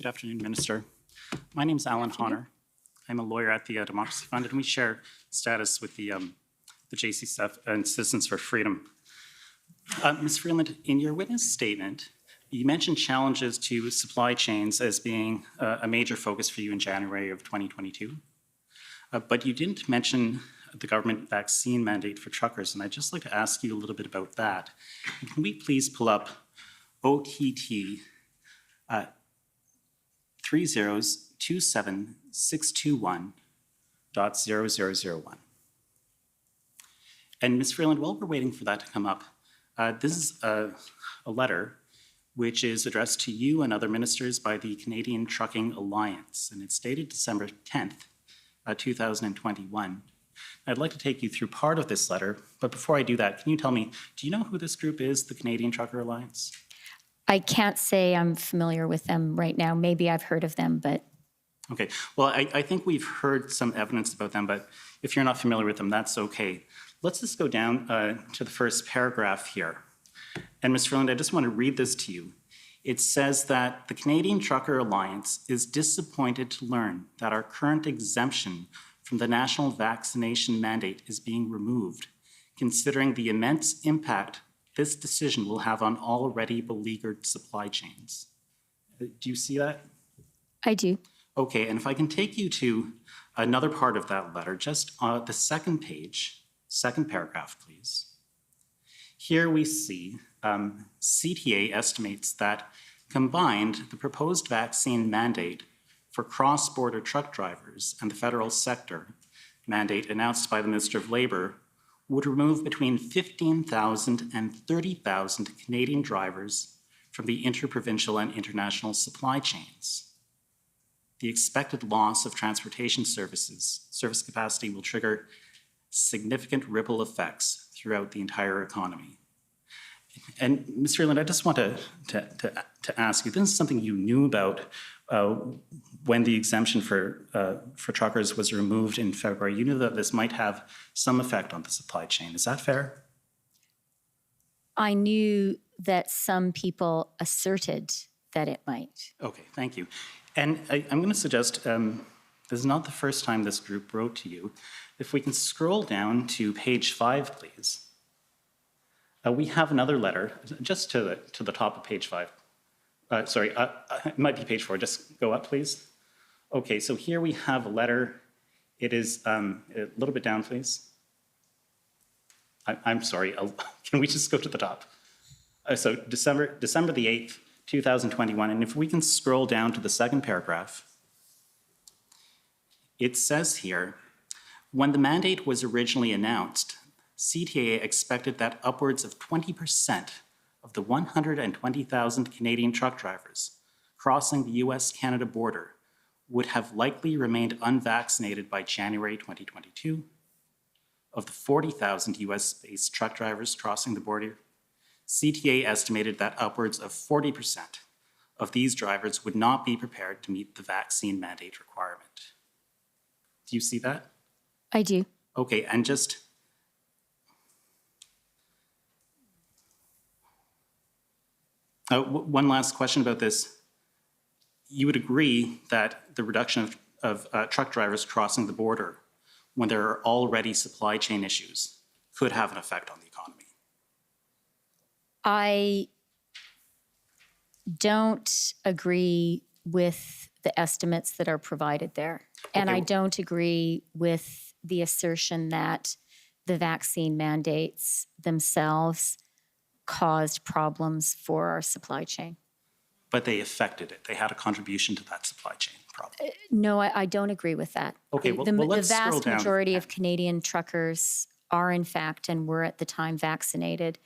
Good afternoon, Minister. My name is Alan Honner. I'm a lawyer at the Democracy Fund, and we share status with the JCSF and Citizens for Freedom. Ms. Freeland, in your witness statement, you mentioned challenges to supply chains as being a major focus for you in January of 2022, but you didn't mention the government vaccine mandate for truckers, and I'd just like to ask you a little bit about that. Can we please pull up OTT 3027621.0001. And Ms. Freeland, while we're waiting for that to come up, this is a letter which is addressed to you and other ministers by the Canadian Trucking Alliance, and it's dated December 10th, 2021. I'd like to take you through part of this letter, but before I do that, can you tell me, do you know who this group is, the Canadian Trucker Alliance? I can't say I'm familiar with them right now. Maybe I've heard of them, but... Okay, well, I think we've heard some evidence about them, but if you're not familiar with them, that's okay. Let's just go down to the first paragraph here. And Ms. Freeland, I just want to read this to you. It says that the Canadian Trucker Alliance is disappointed to learn that our current exemption from the national vaccination mandate is being removed, considering the immense impact this decision will have on already beleaguered supply chains. Do you see that? I do. Okay, and if I can take you to another part of that letter, just on the second page, second paragraph, please. Here we see CTA estimates that combined, the proposed vaccine mandate for cross-border truck drivers and the federal sector mandate announced by the Minister of Labour would remove between 15,000 and 30,000 Canadian drivers from the interprovincial and international supply chains. The expected loss of transportation service capacity will trigger significant ripple effects throughout the entire economy. And Ms. Freeland, I just want to ask you, this is something you knew about when the exemption for truckers was removed in February. You knew that this might have some effect on the supply chain. Is that fair? I knew that some people asserted that it might. Okay, thank you. And I'm going to suggest, this is not the first time this group wrote to you. If we can scroll down to page 5, please. We have another letter, just to the top of page 5. Sorry, it might be page 4. Just go up, please. Okay, so here we have a letter. It is a little bit down, please. I'm sorry. Can we just go to the top? So December the 8th, 2021. And if we can scroll down to the second paragraph, it says here, when the mandate was originally announced, CTA expected that upwards of 20% of the 120,000 Canadian truck drivers crossing the US-Canada border would have likely remained unvaccinated by January 2022. Of the 40,000 US-based truck drivers crossing the border, CTA estimated that upwards of 40% of these drivers would not be prepared to meet the vaccine mandate requirement. Do you see that? I do. Okay, and just one last question about this. You would agree that the reduction of truck drivers crossing the border when there are already supply chain issues could have an effect on the economy? I don't agree with the estimates that are provided there. And Okay. I don't agree with the assertion that the vaccine mandates themselves caused problems for our supply chain. But they affected it. They had a contribution to that supply chain problem. No, I don't agree with that. Okay, well, let's the scroll vast down. majority of Canadian truckers are in fact and were at the time vaccinated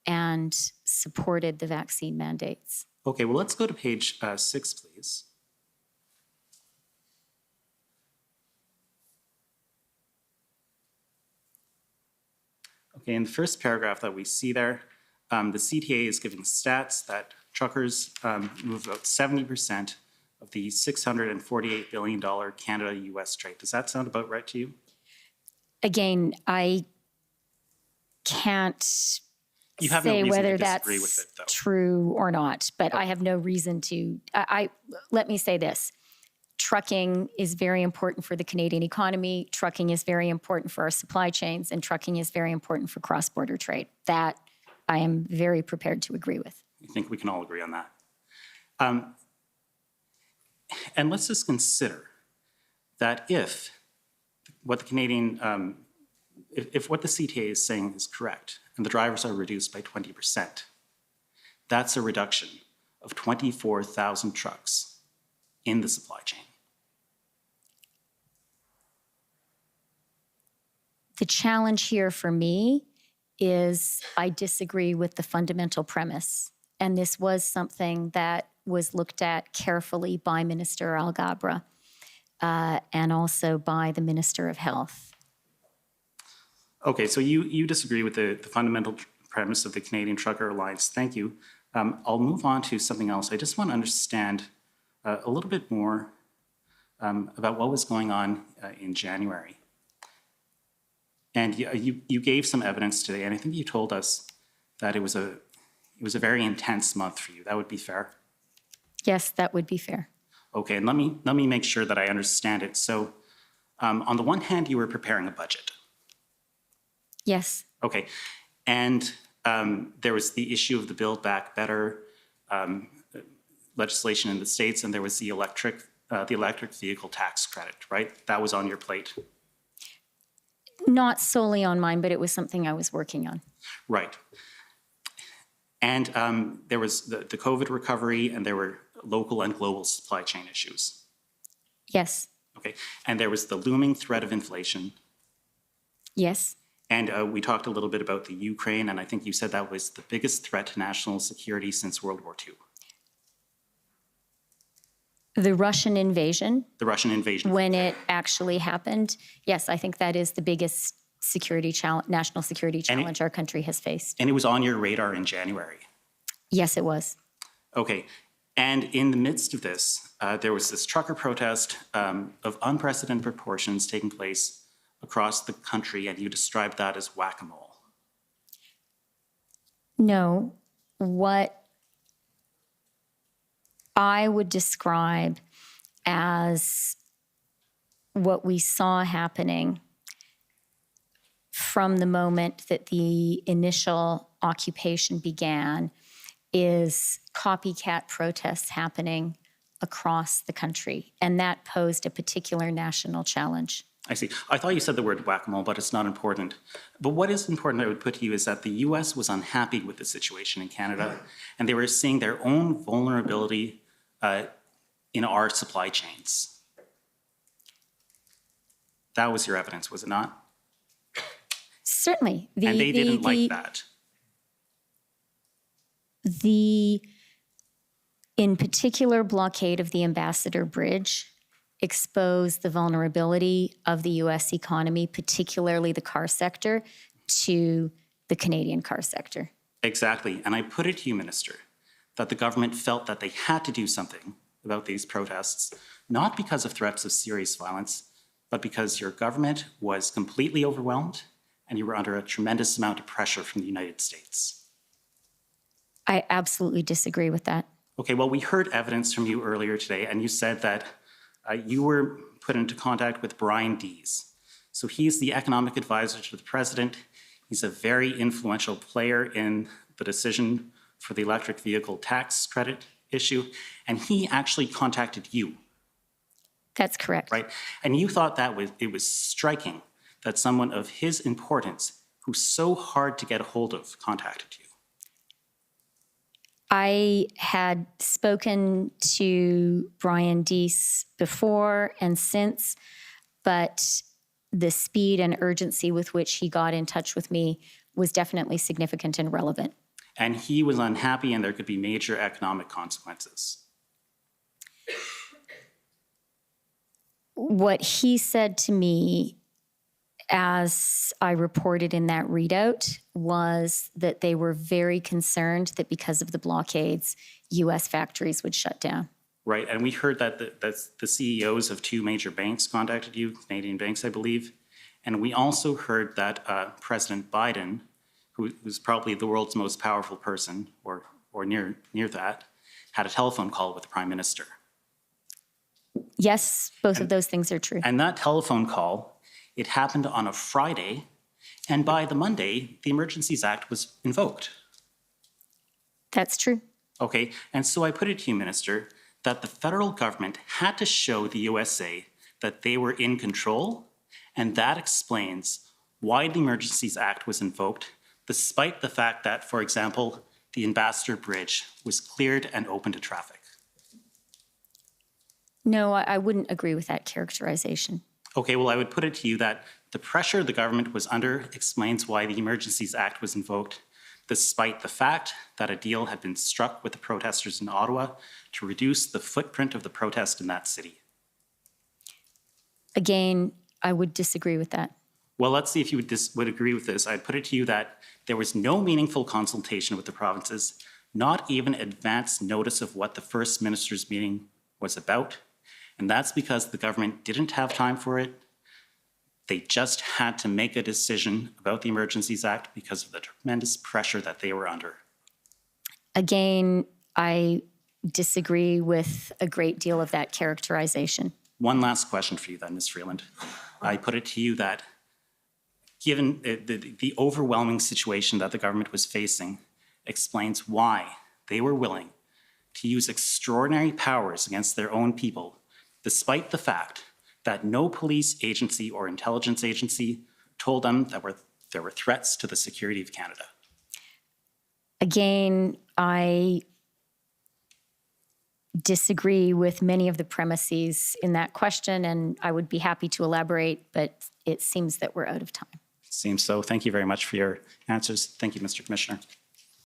and supported the vaccine mandates. Okay, well, let's go to page 6, please. Okay, in the first paragraph that we see there, the CTA is giving stats that truckers move about 70% of the $648 billion Canada-US trade. Does that sound about right to you? Again, I can't You have no say reason to whether disagree with that's it, though. true or not, but I have no reason to. Let me say this. Trucking is very important for the Canadian economy. Trucking is very important for our supply chains, and trucking is very important for cross-border trade. That I am very prepared to agree with. I think we can all agree on that. And let's just consider that if what the Canadian, if what the CTA is saying is correct, and the drivers are reduced by 20%, that's a reduction of 24,000 trucks in the supply chain. The challenge here for me is I disagree with the fundamental premise. And this was something that was looked at carefully by Minister Alghabra and also by the Minister of Health. Okay, so you disagree with the fundamental premise of the Canadian Trucker Alliance. Thank you. I'll move on to something else. I just want to understand a little bit more about what was going on in January. And you gave some evidence today, and I think you told us that it was a very intense month for you. That would be fair? Yes, that would be fair. Okay, and let me make sure that I understand it. So on the one hand, you were preparing a budget. Yes. Okay, and there was the issue of the Build Back Better legislation in the States, and there was the electric vehicle tax credit, right? That was on your plate. Not solely on mine, but it was something I was working on. Right. And there was the COVID recovery, and there were local and global supply chain issues. Yes. Okay, and there was the looming threat of inflation. Yes. And we talked a little bit about the Ukraine, and I think you said that was the biggest threat to national security since World War II. The Russian invasion. The Russian invasion. When it actually happened, yes, I think that is the biggest security challenge, national security challenge our country has faced. And it was on your radar in January. Yes, it was. Okay, and in the midst of this, there was this trucker protest of unprecedented proportions taking place across the country, and you described that as whack-a-mole. No, what I would describe as what we saw happening from the moment that the initial occupation began is copycat protests happening across the country, and that posed a particular national challenge. I see. I thought you said the word whack-a-mole, but it's not important. But what is important, I would put to you, is that the US was unhappy with the situation in Canada, and they were seeing their own vulnerability in our supply chains. That was your evidence, was it not? Certainly. And they didn't like that. The, in particular, blockade of the Ambassador Bridge exposed the vulnerability of the US economy, particularly the car sector, to the Canadian car sector. Exactly. And I put it to you, Minister, that the government felt that they had to do something about these protests, not because of threats of serious violence, but because your government was completely overwhelmed and you were under a tremendous amount of pressure from the United States. I absolutely disagree with that. Okay, well, we heard evidence from you earlier today, and you said that you were put into contact with Brian Dees. So he's the economic advisor to the president. He's a very influential player in the decision for the electric vehicle tax credit issue, and he actually contacted you. That's correct. Right? And you thought that it was striking that someone of his importance, who's so hard to get a hold of, contacted you. I had spoken to Brian Dees before and since, but the speed and urgency with which he got in touch with me was definitely significant and relevant. And he was unhappy, and there could be major economic consequences. What he said to me, as I reported in that readout, was that they were very concerned that because of the blockades, U.S. factories would shut down. Right, and we heard that the CEOs of two major banks contacted you, Canadian banks, I believe. And we also heard that President Biden who's probably the world's most powerful person, or near that, had a telephone call with the Prime Minister. Yes, both of those things are true. And that telephone call, it happened on a Friday, and by the Monday, the Emergencies Act was invoked. That's true. Okay, and so I put it to you, Minister, that the federal government had to show the USA that they were in control, and that explains why the Emergencies Act was invoked, despite the fact that, for example, the Ambassador Bridge was cleared and open to traffic. No, I wouldn't agree with that characterization. Okay, well, I would put it to you that the pressure the government was under explains why the Emergencies Act was invoked, despite the fact that a deal had been struck with the protesters in Ottawa to reduce the footprint of the protest in that city. Again, I would disagree with that. Well, let's see if you would agree with this. I'd put it to you that there was no meaningful consultation with the provinces, not even advance notice of what the First Minister's meeting was about. And that's because the government didn't have time for it. They just had to make a decision about the Emergencies Act because of the tremendous pressure that they were under. Again, I disagree with a great deal of that characterization. One last question for you then, Ms. Freeland. I put it to you that given the overwhelming situation that the government was facing explains why they were willing to use extraordinary powers against their own people, despite the fact that no police agency or intelligence agency told them that there were threats to the security of Canada. Again, I disagree with many of the premises in that question, and I would be happy to elaborate, but it seems that we're out of time. Seems so. Thank you very much for your answers. Thank you, Mr. Commissioner.